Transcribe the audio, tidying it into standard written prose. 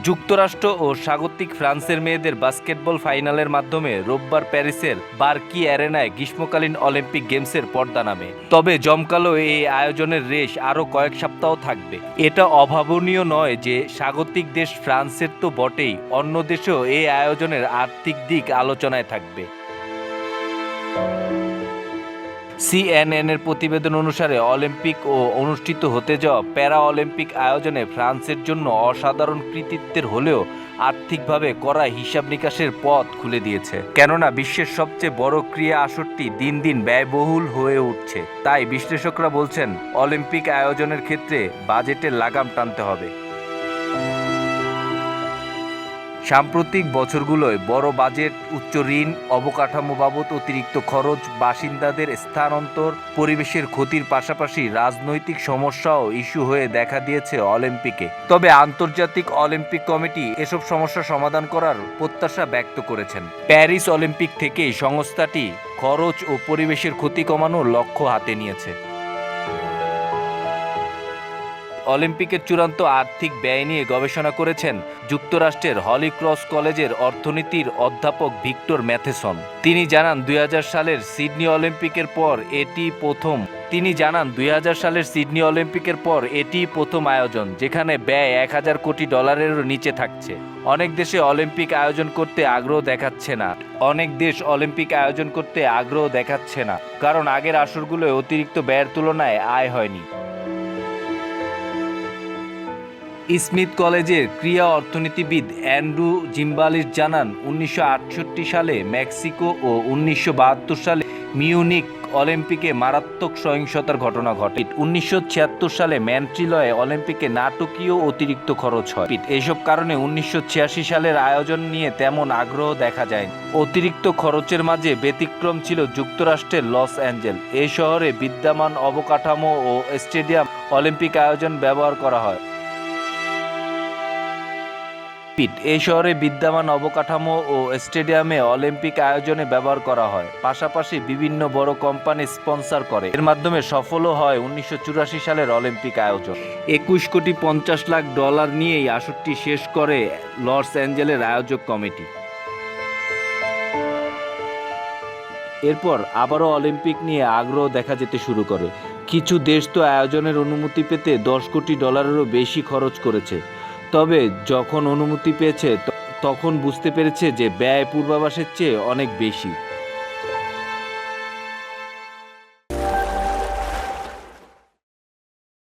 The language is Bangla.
যুক্তরাষ্ট্র ও স্বাগতিক ফ্রান্সের মেয়েদের বাস্কেটবল ফাইনালের মাধ্যমে রোববার প্যারিসের বার্কি অ্যারেনায় গ্রীষ্মকালীন অলিম্পিক গেমসের পর্দা নামে। তবে জমকালো এই আয়োজনের রেশ আরও কয়েক সপ্তাহ থাকবে। এটা অভাবনীয় নয় যে স্বাগতিক দেশ ফ্রান্সের তো বটেই, অন্য দেশেও এই আয়োজনের আর্থিক দিক আলোচনায় থাকবে। সিএনএনের প্রতিবেদন অনুসারে অলিম্পিক ও অনুষ্ঠিত হতে যাওয়া প্যারা অলিম্পিক আয়োজনে ফ্রান্সের জন্য অসাধারণ কৃতিত্বের হলেও আর্থিকভাবে করা হিসাব নিকাশের পথ খুলে দিয়েছে। কেননা বিশ্বের সবচেয়ে বড় ক্রীড়া আসরটি দিন দিন ব্যয়বহুল হয়ে উঠছে। তাই বিশ্লেষকরা বলছেন, অলিম্পিক আয়োজনের ক্ষেত্রে বাজেটের লাগাম টানতে হবে। সাম্প্রতিক বছরগুলোয় বড় বাজেট, উচ্চ ঋণ, অবকাঠামো বাবদ অতিরিক্ত খরচ, বাসিন্দাদের স্থানান্তর, পরিবেশের ক্ষতির পাশাপাশি রাজনৈতিক সমস্যাও ইস্যু হয়ে দেখা দিয়েছে অলিম্পিকে। তবে আন্তর্জাতিক অলিম্পিক কমিটি এসব সমস্যা সমাধান করার প্রত্যাশা ব্যক্ত করেছেন। প্যারিস অলিম্পিক থেকেই সংস্থাটি খরচ ও পরিবেশের ক্ষতি কমানোর লক্ষ্য হাতে নিয়েছে। অলিম্পিকের চূড়ান্ত আর্থিক ব্যয় নিয়ে গবেষণা করেছেন যুক্তরাষ্ট্রের হলি ক্রস কলেজের অর্থনীতির অধ্যাপক ভিক্টর ম্যাথেসন। তিনি জানান 2000 সালের সিডনি অলিম্পিকের পর এটি প্রথম আয়োজন যেখানে ব্যয় $1000 কোটি নিচে থাকছে। অনেক দেশে অলিম্পিক আয়োজন করতে আগ্রহ দেখাচ্ছে না কারণ আগের আসরগুলোয় অতিরিক্ত ব্যয়ের তুলনায় আয় হয়নি। স্মিথ কলেজের ক্রীড়া অর্থনীতিবিদ অ্যান্ড্রু জিম্বালিস জানান, 1968 সালে মেক্সিকো ও 1972 সালে মিউনিক অলিম্পিকে মারাত্মক সহিংসতার ঘটনা ঘটে। 1976 সালে মন্ট্রিয়লে অলিম্পিকে নাটকীয় অতিরিক্ত খরচ হয়। এসব কারণে 1986 সালের আয়োজন নিয়ে তেমন আগ্রহ দেখা যায়নি। অতিরিক্ত খরচের মাঝে ব্যতিক্রম ছিল যুক্তরাষ্ট্রের লস অ্যাঞ্জেলেস। এই শহরে বিদ্যমান অবকাঠামো ও স্টেডিয়াম অলিম্পিক আয়োজন ব্যবহার করা হয়। অলিম্পিক আয়োজনে ব্যবহার করা হয়, পাশাপাশি বিভিন্ন বড় কোম্পানি স্পন্সর করে। এর মাধ্যমে সফলও হয় 1984 সালের অলিম্পিক আয়োজন। $21.50 কোটি নিয়েই আসরটি শেষ করে লস অ্যাঞ্জেলেস আয়োজক কমিটি। এরপর আবারও অলিম্পিক নিয়ে আগ্রহ দেখা যেতে শুরু করে। কিছু দেশ তো আয়োজনের অনুমতি পেতে $10 কোটি বেশি খরচ করেছে। তবে যখন অনুমতি পেয়েছে তখন বুঝতে পেরেছে যে ব্যয় পূর্বাভাসের চেয়ে অনেক বেশি।